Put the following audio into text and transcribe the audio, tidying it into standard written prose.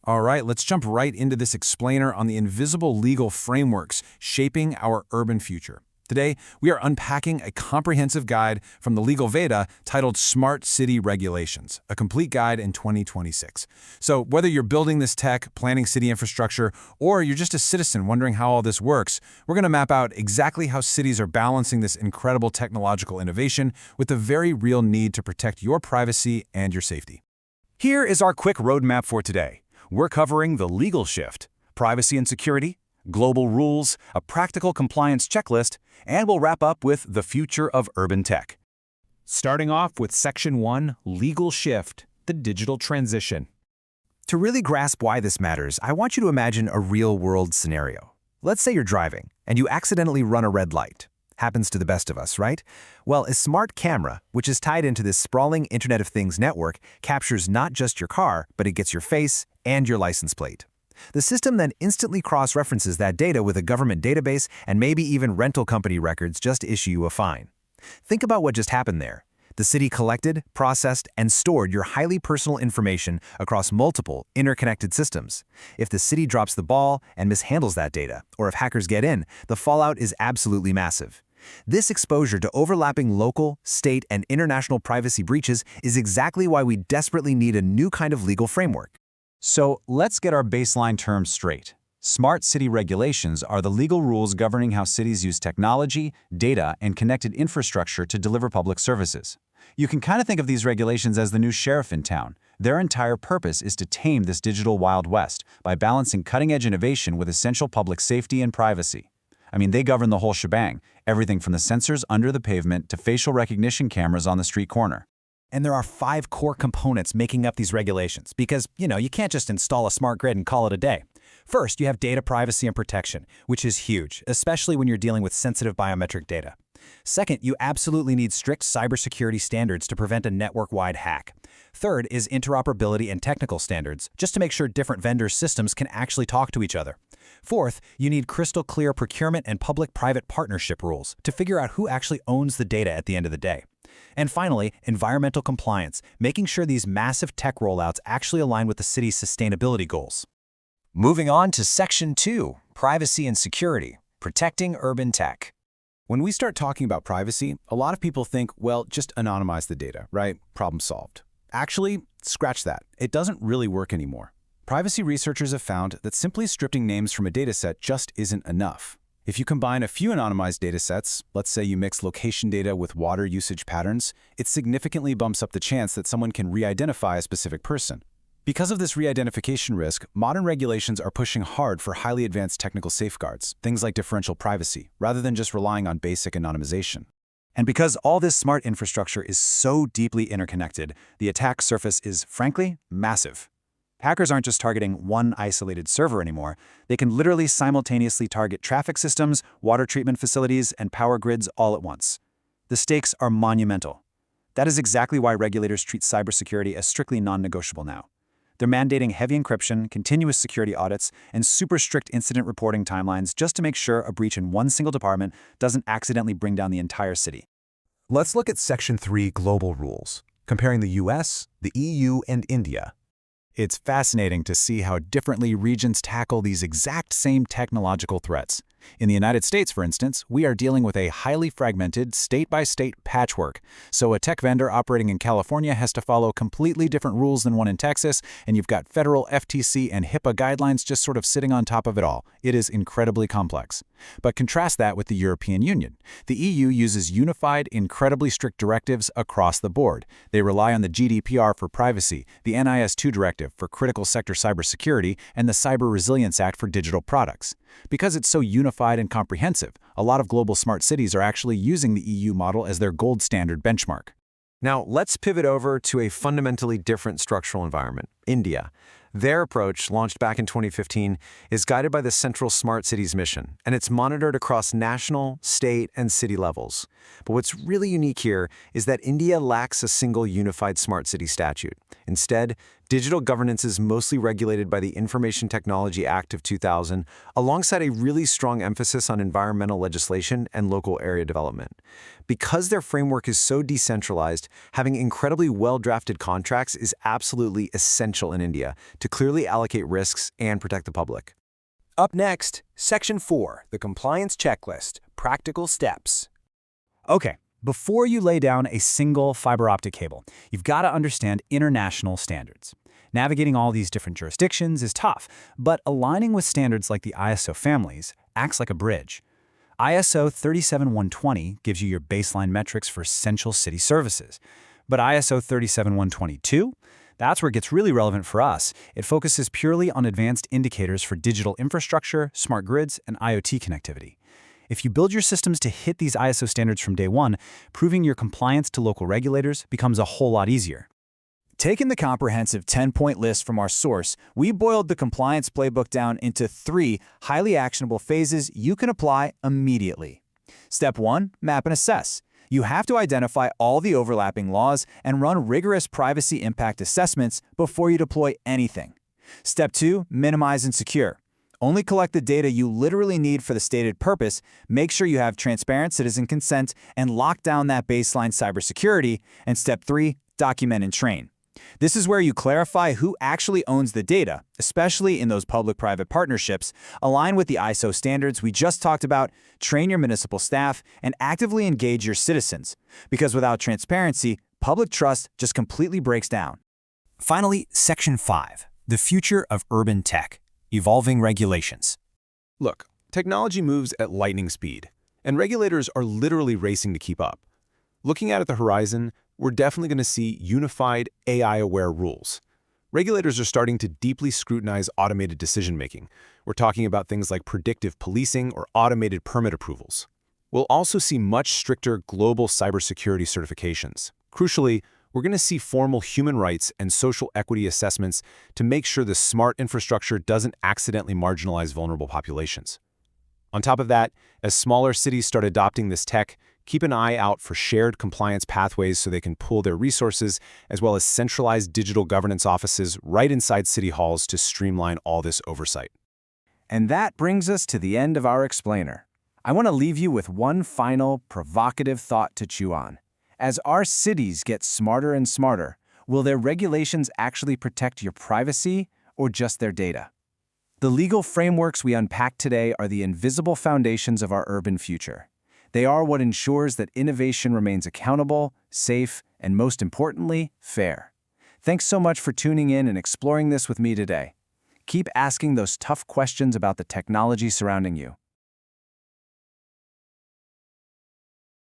All right, let's jump right into this explainer on the invisible legal frameworks shaping our urban future. Today, we are unpacking a comprehensive guide from the legal Veda titled Smart City Regulations, a complete guide in 2026. So whether you're building this tech, planning city infrastructure, or you're just a citizen wondering how all this works, we're going to map out exactly how cities are balancing this incredible technological innovation with the very real need to protect your privacy and your safety. Here is our quick roadmap for today. We're covering the legal shift, privacy and security, global rules, a practical compliance checklist, and we'll wrap up with the future of urban tech. Starting off with Section 1, Legal Shift, the digital transition. To really grasp why this matters, I want you to imagine a real-world scenario. Let's say you're driving, and you accidentally run a red light. Happens to the best of us, right? Well, a smart camera, which is tied into this sprawling Internet of Things network, captures not just your car, but it gets your face and your license plate. The system then instantly cross-references that data with a government database and maybe even rental company records just to issue you a fine. Think about what just happened there. The city collected, processed, and stored your highly personal information across multiple, interconnected systems. If the city drops the ball and mishandles that data, or if hackers get in, the fallout is absolutely massive. This exposure to overlapping local, state, and international privacy breaches is exactly why we desperately need a new kind of legal framework. So let's get our baseline terms straight. Smart city regulations are the legal rules governing how cities use technology, data, and connected infrastructure to deliver public services. You can kind of think of these regulations as the new sheriff in town. Their entire purpose is to tame this digital Wild West by balancing cutting-edge innovation with essential public safety and privacy. I mean, they govern the whole shebang, everything from the sensors under the pavement to facial recognition cameras on the street corner. And there are 5 core components making up these regulations because, you can't just install a smart grid and call it a day. First, you have data privacy and protection, which is huge, especially when you're dealing with sensitive biometric data. Second, you absolutely need strict cybersecurity standards to prevent a network-wide hack. Third is interoperability and technical standards, just to make sure different vendors' systems can actually talk to each other. Fourth, you need crystal clear procurement and public-private partnership rules to figure out who actually owns the data at the end of the day. And finally, environmental compliance, making sure these massive tech rollouts actually align with the city's sustainability goals. Moving on to Section 2, Privacy and Security, Protecting Urban Tech. When we start talking about privacy, a lot of people think, well, just anonymize the data, right? Problem solved. Actually, scratch that. It doesn't really work anymore. Privacy researchers have found that simply stripping names from a dataset just isn't enough. If you combine a few anonymized datasets, let's say you mix location data with water usage patterns, it significantly bumps up the chance that someone can re-identify a specific person. Because of this re-identification risk, modern regulations are pushing hard for highly advanced technical safeguards, things like differential privacy, rather than just relying on basic anonymization. And because all this smart infrastructure is so deeply interconnected, the attack surface is, frankly, massive. Hackers aren't just targeting one isolated server anymore. They can literally simultaneously target traffic systems, water treatment facilities, and power grids all at once. The stakes are monumental. That is exactly why regulators treat cybersecurity as strictly non-negotiable now. They're mandating heavy encryption, continuous security audits, and super strict incident reporting timelines just to make sure a breach in one single department doesn't accidentally bring down the entire city. Let's look at Section 3 Global Rules, comparing the US, the EU, and India. It's fascinating to see how differently regions tackle these exact same technological threats. In the United States, for instance, we are dealing with a highly fragmented, state-by-state patchwork. So a tech vendor operating in California has to follow completely different rules than one in Texas, and you've got federal FTC and HIPAA guidelines just sort of sitting on top of it all. It is incredibly complex. But contrast that with the European Union. The EU uses unified, incredibly strict directives across the board. They rely on the GDPR for privacy, the NIS2 directive for critical sector cybersecurity, and the Cyber Resilience Act for digital products. Because it's so unified and comprehensive, a lot of global smart cities are actually using the EU model as their gold standard benchmark. Now, let's pivot over to a fundamentally different structural environment, India. Their approach, launched back in 2015, is guided by the Central Smart Cities mission, and it's monitored across national, state, and city levels. But what's really unique here is that India lacks a single unified smart city statute. Instead, Digital governance is mostly regulated by the Information Technology Act of 2000, alongside a really strong emphasis on environmental legislation and local area development. Because their framework is so decentralized, having incredibly well-drafted contracts is absolutely essential in India to clearly allocate risks and protect the public. Up next, Section 4, the Compliance Checklist, Practical Steps. Okay, before you lay down a single fiber optic cable, you've got to understand international standards. Navigating all these different jurisdictions is tough, but aligning with standards like the ISO families acts like a bridge. ISO 37120 gives you your baseline metrics for essential city services. But ISO 37122, that's where it gets really relevant for us. It focuses purely on advanced indicators for digital infrastructure, smart grids, and IoT connectivity. If you build your systems to hit these ISO standards from day one, proving your compliance to local regulators becomes a whole lot easier. Taking the comprehensive 10-point list from our source, we boiled the compliance playbook down into 3 highly actionable phases you can apply immediately. Step 1, map and assess. You have to identify all the overlapping laws and run rigorous privacy impact assessments before you deploy anything. Step 2, minimize and secure. Only collect the data you literally need for the stated purpose, make sure you have transparent citizen consent, and lock down that baseline cybersecurity. And step 3, document and train. This is where you clarify who actually owns the data, especially in those public-private partnerships, align with the ISO standards we just talked about, train your municipal staff, and actively engage your citizens. Because without transparency, public trust just completely breaks down. Finally, Section 5, the future of urban tech, evolving regulations. Look, technology moves at lightning speed, and regulators are literally racing to keep up. Looking out at the horizon, we're definitely going to see unified, AI-aware rules. Regulators are starting to deeply scrutinize automated decision-making. We're talking about things like predictive policing or automated permit approvals. We'll also see much stricter global cybersecurity certifications. Crucially, we're going to see formal human rights and social equity assessments to make sure the smart infrastructure doesn't accidentally marginalize vulnerable populations. On top of that, as smaller cities start adopting this tech, keep an eye out for shared compliance pathways so they can pool their resources, as well as centralized digital governance offices right inside city halls to streamline all this oversight. And that brings us to the end of our explainer. I want to leave you with one final, provocative thought to chew on. As our cities get smarter and smarter, will their regulations actually protect your privacy or just their data? The legal frameworks we unpacked today are the invisible foundations of our urban future. They are what ensures that innovation remains accountable, safe, and most importantly, fair. Thanks so much for tuning in and exploring this with me today. Keep asking those tough questions about the technology surrounding you.